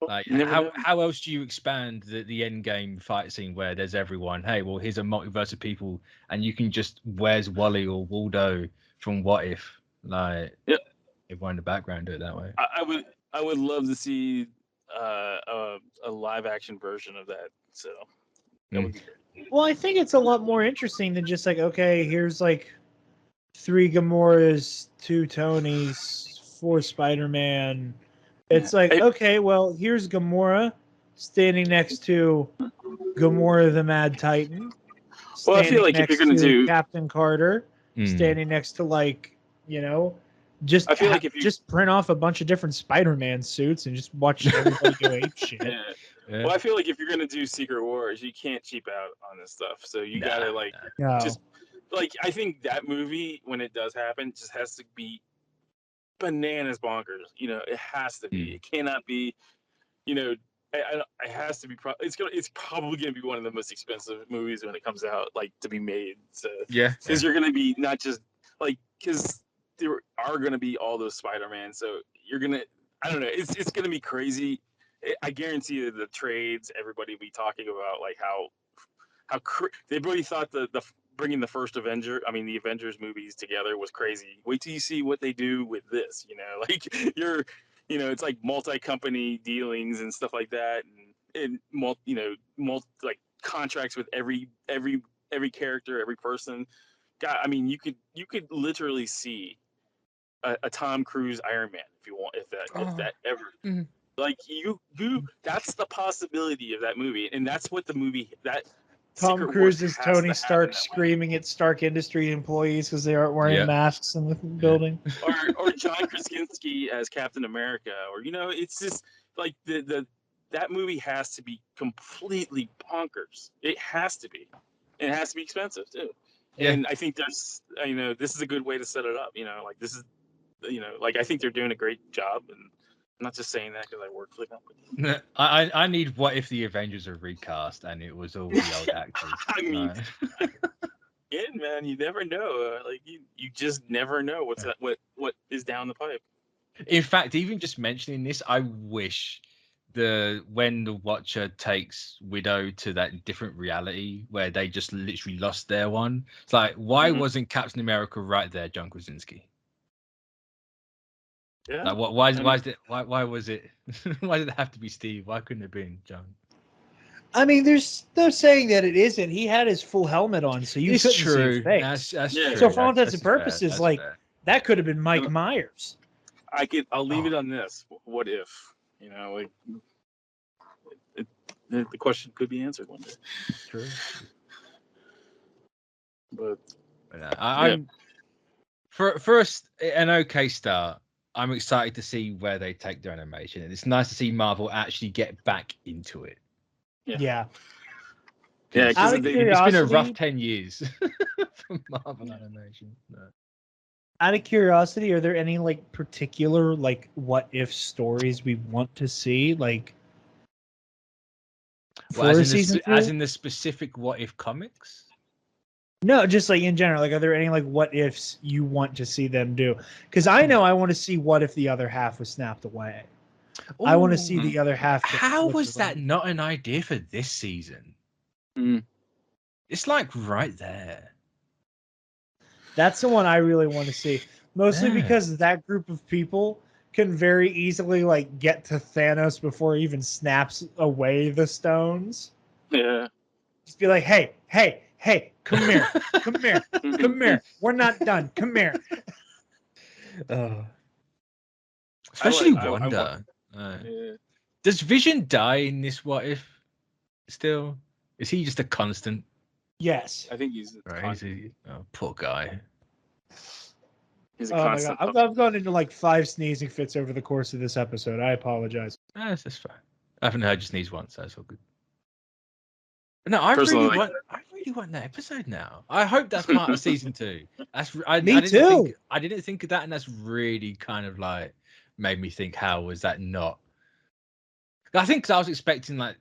Speaker 1: Like, how else do you expand the end game fight scene where there's everyone? Hey, well, here's a multiverse of people, and you can just where's Wally or Waldo from What If? Like, everyone in the background do it that way.
Speaker 2: I would love to see a live action version of that. So that would be great.
Speaker 3: Well, I think it's a lot more interesting than just like, okay, here's like 3 Gamoras, 2 Tonys, 4 Spider-Man, It's like, okay, well, here's Gamora standing next to Gamora the Mad Titan.
Speaker 2: Well, I feel like if you're going to do
Speaker 3: Captain Carter, standing next to, like, you know, just
Speaker 2: I feel like if you
Speaker 3: just print off a bunch of different Spider-Man suits and just watch everybody go ape shit.
Speaker 2: Yeah. Well, I feel like if you're going to do Secret Wars, you can't cheap out on this stuff. So you got to, like, just, like, I think that movie, when it does happen, just has to be bananas bonkers. You know, it has to be. It cannot be, you know, it has to be. It's probably going to be one of the most expensive movies when it comes out, like, to be made. So because you're going to be not just like because there are going to be all those Spider-Man. So you're gonna, I don't know. It's going to be crazy. I guarantee you the trades. Everybody will be talking about like how everybody thought the bringing the first the Avengers movies together was crazy. Wait till you see what they do with this. You know, like it's like multi-company dealings and stuff like that, and like contracts with every character, every person. God, I mean, you could literally see a Tom Cruise Iron Man if you want, if that ever. Mm-hmm. Like you, that's the possibility of that movie, and that's what the movie that.
Speaker 3: Tom Cruise is Tony Stark screaming at Stark Industries employees because they aren't wearing masks in the building.
Speaker 2: Or John Krasinski as Captain America, or it's just like that movie has to be completely bonkers. It has to be. It has to be expensive too. Yeah. And I think this is a good way to set it up. Like this is, like I think they're doing a great job, and I'm not just saying that because I work for the company.
Speaker 1: I need what if the Avengers are recast and it was all the old actors.
Speaker 2: I mean, again, man, you never know. Like you just never know what is down the pipe.
Speaker 1: In fact, even just mentioning this, I wish when the Watcher takes Widow to that different reality where they just literally lost their one. It's like, why wasn't Captain America right there, John Krasinski?
Speaker 2: Yeah.
Speaker 1: Like, why was it? Why did it have to be Steve? Why couldn't it have been John?
Speaker 3: I mean, there's no saying that it isn't. He had his full helmet on, so you couldn't see his face.
Speaker 1: That's true.
Speaker 3: So for all intents and purposes, that could have been Mike Myers.
Speaker 2: I'll leave it on this. What if? Like the question could be answered one day.
Speaker 1: True.
Speaker 2: But
Speaker 1: I'm for an okay start. I'm excited to see where they take their animation, and it's nice to see Marvel actually get back into it.
Speaker 3: Yeah.
Speaker 1: It's been a rough 10 years for Marvel animation. No.
Speaker 3: Out of curiosity, are there any like particular like what if stories we want to see? Like,
Speaker 1: as in the specific what if comics?
Speaker 3: No, just like in general. Like, are there any like what ifs you want to see them do? Because I know I want to see what if the other half was snapped away. Ooh. I want to see the other half.
Speaker 1: How was that not an idea for this season? It's like right there.
Speaker 3: That's the one I really want to see. Mostly because that group of people can very easily like get to Thanos before he even snaps away the stones.
Speaker 2: Yeah.
Speaker 3: Just be like, hey, come here. Come here. We're not done. Come here.
Speaker 1: Especially Wanda. Does Vision die in this what if still? Is he just a constant?
Speaker 3: Yes.
Speaker 2: I think he's
Speaker 1: poor guy.
Speaker 2: He's a constant.
Speaker 3: My God. I've gone into like 5 sneezing fits over the course of this episode. I apologize.
Speaker 1: That's fine. I haven't heard you sneeze once, so it's all good. No, I really want that episode now. I hope that's part of season 2.
Speaker 3: Me too.
Speaker 1: I didn't think of that, and that's really kind of like made me think, how was that not? I think because I was expecting like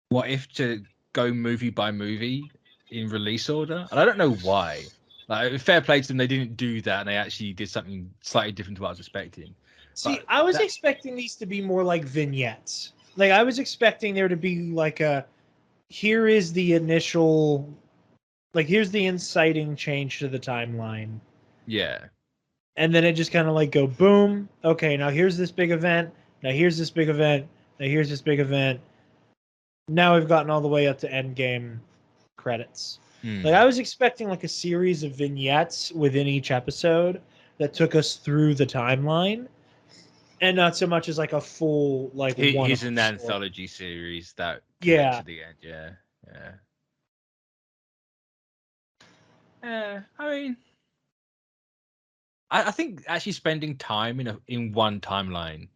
Speaker 1: what if to go movie by movie in release order, and I don't know why. Like, fair play to them, they didn't do that, and they actually did something slightly different to what I was expecting.
Speaker 3: See, I was expecting these to be more like vignettes. Like, I was expecting there to be like here is the initial, like, here's the inciting change to the timeline.
Speaker 1: Yeah.
Speaker 3: And then it just kind of like go boom. Okay, now here's this big event. Now here's this big event. Now here's this big event. Now we've gotten all the way up to Endgame credits. Like, I was expecting like a series of vignettes within each episode that took us through the timeline. And not so much as like a full like one.
Speaker 1: He's an anthology series that
Speaker 3: to
Speaker 1: the end. I mean, I think actually spending time in one timeline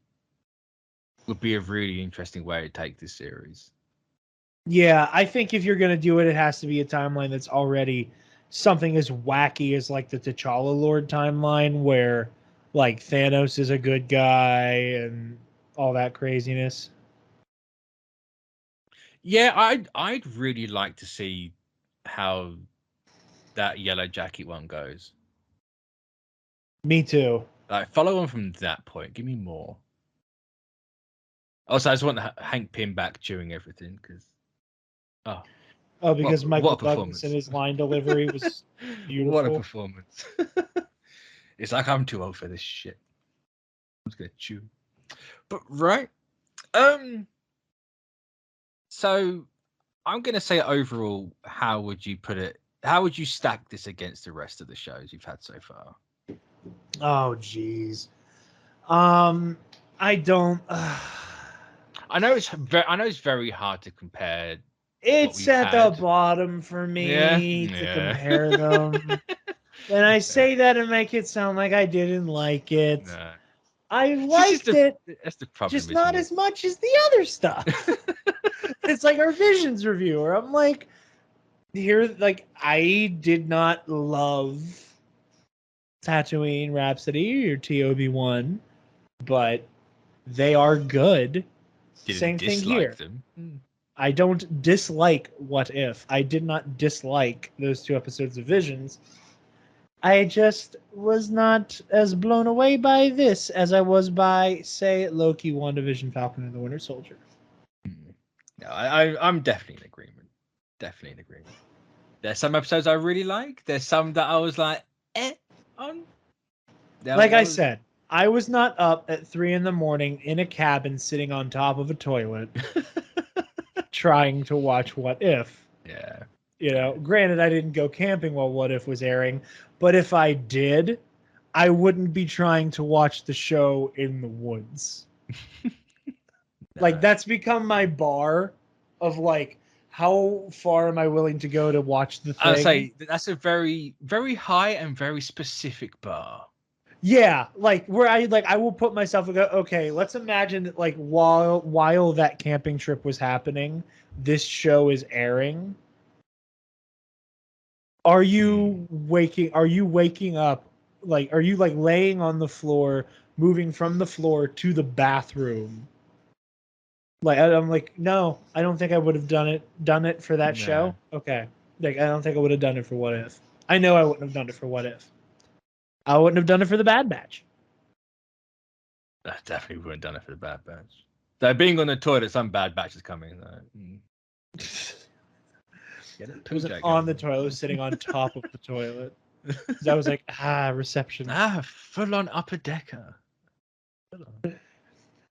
Speaker 1: would be a really interesting way to take this series.
Speaker 3: Yeah, I think if you're gonna do it, it has to be a timeline that's already something as wacky as like the T'Challa Lord timeline, where like Thanos is a good guy and all that craziness.
Speaker 1: Yeah, I'd really like to see how that Yellow Jacket one goes.
Speaker 3: Me too.
Speaker 1: Like, follow on from that point. Give me more. Also, I just want Hank Pym back during everything because.
Speaker 3: Because Michael Douglas and his line delivery was beautiful.
Speaker 1: What a performance! It's like I'm too old for this shit. I'm just gonna chew. But right, so I'm gonna say overall, how would you put it? How would you stack this against the rest of the shows you've had so far?
Speaker 3: Oh, geez. I don't.
Speaker 1: I know it's very hard to compare.
Speaker 3: It's at the bottom for me to compare them. And I say that and make it sound like I didn't like it.
Speaker 1: No.
Speaker 3: I liked it.
Speaker 1: That's the problem.
Speaker 3: Just not as much as the other stuff. It's like our Visions reviewer. I'm like, I did not love Tatooine Rhapsody or TOB1, but they are good. Same thing here.
Speaker 1: Them.
Speaker 3: I don't dislike What If. I did not dislike those 2 episodes of Visions. I just was not as blown away by this as I was by, say, Loki, WandaVision, Falcon, and the Winter Soldier.
Speaker 1: No, I'm definitely in agreement. There's some episodes I really like. There's some that I was like, on.
Speaker 3: I said, I was not up at 3 a.m. in a cabin sitting on top of a toilet trying to watch What If.
Speaker 1: Yeah.
Speaker 3: You know, granted, I didn't go camping while What If was airing, but if I did, I wouldn't be trying to watch the show in the woods. Like, that's become my bar of, like, how far am I willing to go to watch the thing?
Speaker 1: I'll say that's a very, very high and very specific bar.
Speaker 3: Yeah, like where I will put myself and go, okay, let's imagine that like while that camping trip was happening, this show is airing. Are you waking up? Like, are you like laying on the floor, moving from the floor to the bathroom? Like, I'm like, no, I don't think I would have done it for that show. Okay. Like, I don't think I would have done it for What If. I know I wouldn't have done it for What If. I wouldn't have done it for the Bad Batch.
Speaker 1: I definitely wouldn't have done it for the Bad Batch. So being on the toilet, some Bad Batch is coming.
Speaker 3: It wasn't on the toilet, it was sitting on top of the toilet. I was like, reception.
Speaker 1: Full on upper decker.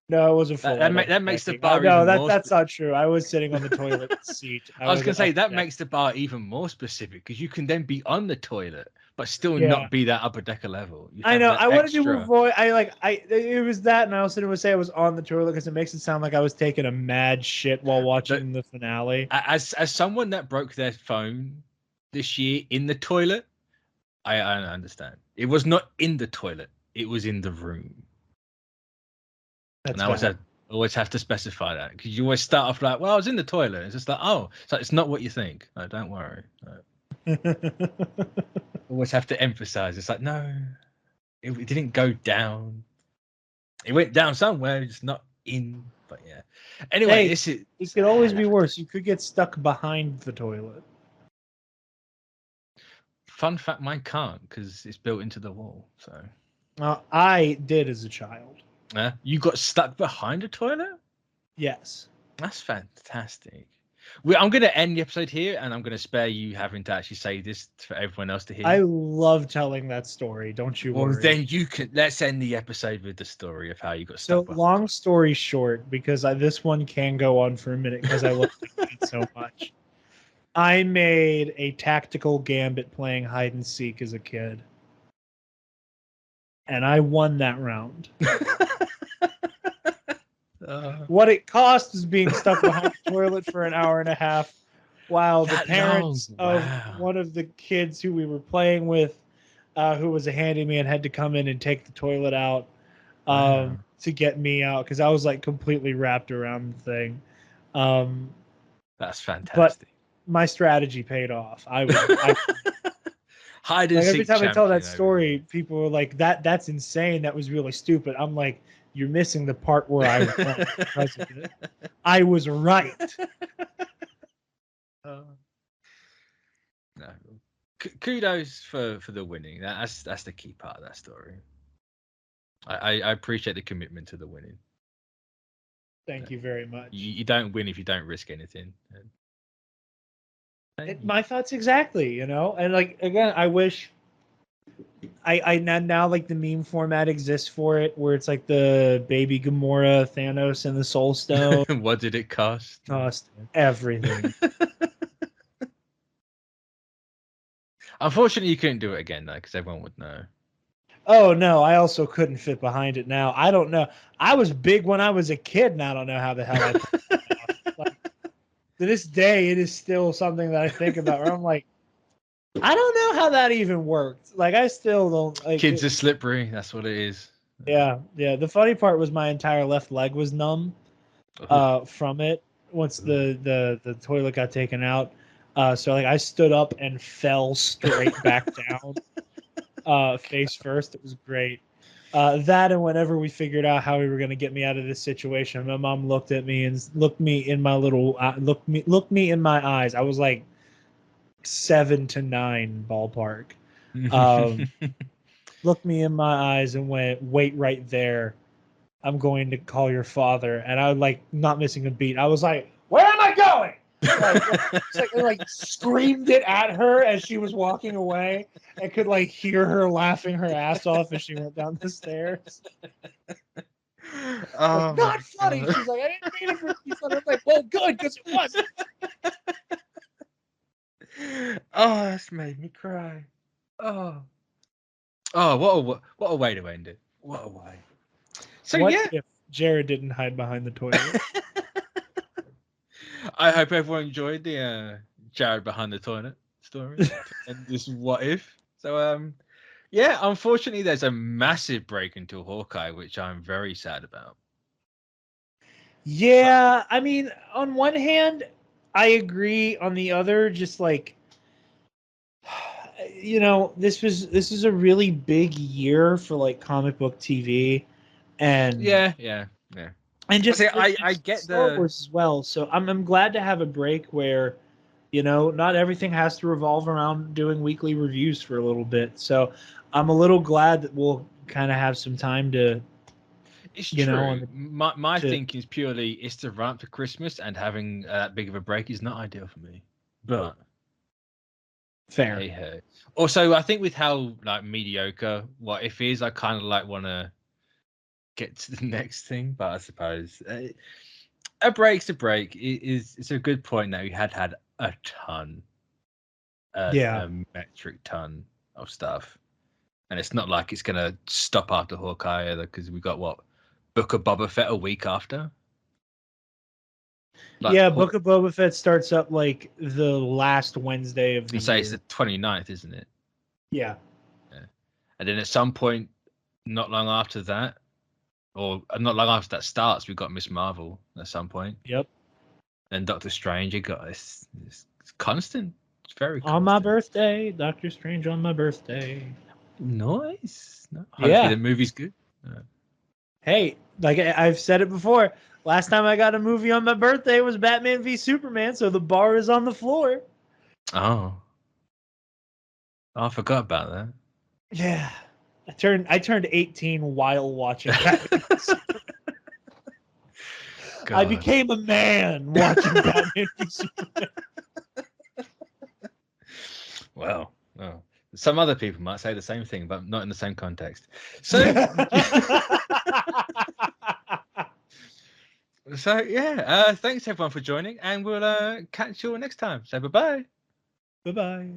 Speaker 3: No, it wasn't full.
Speaker 1: That makes the bar.
Speaker 3: No, that's not true. I was sitting on the toilet seat.
Speaker 1: I was gonna say that makes the bar even more specific because you can then be on the toilet but still not be that upper decker level.
Speaker 3: I know. I wanted to avoid. It was that, and I also didn't say I was on the toilet because it makes it sound like I was taking a mad shit while watching the finale.
Speaker 1: As someone that broke their phone this year in the toilet, I understand. It was not in the toilet. It was in the room.
Speaker 3: That's
Speaker 1: and I always have to specify that because you always start off like, well, I was in the toilet. It's just like, so it's not what you think. No, don't worry. Always have to emphasize. It's like, no, it didn't go down. It went down somewhere, just not in. But yeah. Anyway,
Speaker 3: it could always be worse. You could get stuck behind the toilet.
Speaker 1: Fun fact, mine can't because it's built into the wall. So
Speaker 3: I did as a child.
Speaker 1: You got stuck behind a toilet?
Speaker 3: Yes.
Speaker 1: That's fantastic. I'm going to end the episode here, and I'm going to spare you having to actually say this for everyone else to hear.
Speaker 3: I love telling that story. Don't you worry.
Speaker 1: Then let's end the episode with the story of how you got stuck.
Speaker 3: So long story short, because this one can go on for a minute because I love it so much. I made a tactical gambit playing hide and seek as a kid. And I won that round. What it cost is being stuck behind the toilet for an hour and a half while the parents of one of the kids who we were playing with, who was a handyman, had to come in and take the toilet out to get me out because I was like completely wrapped around the thing.
Speaker 1: That's fantastic.
Speaker 3: But my strategy paid off.
Speaker 1: Hide and
Speaker 3: like
Speaker 1: seek
Speaker 3: every time I tell that
Speaker 1: champion
Speaker 3: story, people were like, "That's insane. That was really stupid." I'm like, "You're missing the part where I was wrong because of it. I was right."
Speaker 1: No. Kudos for the winning. That's the key part of that story. I appreciate the commitment to the winning.
Speaker 3: Thank you very much.
Speaker 1: You don't win if you don't risk anything.
Speaker 3: My thoughts exactly, you know, and like again, I wish I now like the meme format exists for it, where it's like the baby Gamora, Thanos, and the Soul Stone.
Speaker 1: What did it cost?
Speaker 3: Cost everything.
Speaker 1: Unfortunately, you couldn't do it again though, because everyone would know.
Speaker 3: Oh no, I also couldn't fit behind it now. I don't know. I was big when I was a kid, and I don't know how the hell I. Like, to this day, it is still something that I think about. Where I'm like, I don't know how that even worked. Like, I still don't. Like,
Speaker 1: kids are slippery. That's what it is.
Speaker 3: Yeah. The funny part was my entire left leg was numb from it once the toilet got taken out. So like I stood up and fell straight back down, face first. It was great. That and whenever we figured out how we were going to get me out of this situation, my mom looked at me and looked me in my eyes. I was like 7 to 9 ballpark. Looked me in my eyes and went, "Wait right there. I'm going to call your father." And I was like, not missing a beat. I was like, "Where am I going?" Like screamed it at her as she was walking away. I could like hear her laughing her ass off as she went down the stairs. Like, not funny. She's like, "I didn't mean it for it to be funny." I was like, "Well, good, because it wasn't."
Speaker 1: Oh, that's made me cry. Oh, what a way to end it. What a way. So
Speaker 3: what if Jared didn't hide behind the toilet?
Speaker 1: I hope everyone enjoyed the Jared behind the toilet story and this what if. So yeah, unfortunately there's a massive break into Hawkeye, which I'm very sad about.
Speaker 3: Yeah, I mean, on one hand, I agree. On the other, just like, you know, this is a really big year for like comic book TV, and
Speaker 1: yeah,
Speaker 3: and just
Speaker 1: I get
Speaker 3: Star Wars as well. So I'm glad to have a break where, you know, not everything has to revolve around doing weekly reviews for a little bit. So I'm a little glad that we'll kind of have some time to.
Speaker 1: It's true. My thinking is purely it's to run up to Christmas, and having that big of a break is not ideal for me. But
Speaker 3: fair.
Speaker 1: Hey. Also, I think with how like mediocre What If is, I kind of like want to get to the next thing. But I suppose a break's a break. It's a good point that we had a ton, a metric ton of stuff, and it's not like it's gonna stop after Hawkeye either, because we got Book of Boba Fett a week after.
Speaker 3: Like, Book of Boba Fett starts up like the last Wednesday of the year.
Speaker 1: It's the 29th, isn't it?
Speaker 3: Yeah.
Speaker 1: And then at some point, not long after that, or not long after that starts, we've got Miss Marvel at some point.
Speaker 3: Yep.
Speaker 1: Then Doctor Strange, it's constant. It's very constant.
Speaker 3: On my birthday, Doctor Strange on my birthday.
Speaker 1: Nice. Hopefully the movie's good.
Speaker 3: Hey, like I've said it before, last time I got a movie on my birthday was Batman v Superman, so the bar is on the floor.
Speaker 1: Oh, I forgot about that.
Speaker 3: Yeah, I turned 18 while watching Batman v Superman. I became a man watching Batman v Superman.
Speaker 1: Well, some other people might say the same thing, but not in the same context. So, thanks everyone for joining, and we'll catch you all next time. So, bye-bye.
Speaker 3: Bye-bye.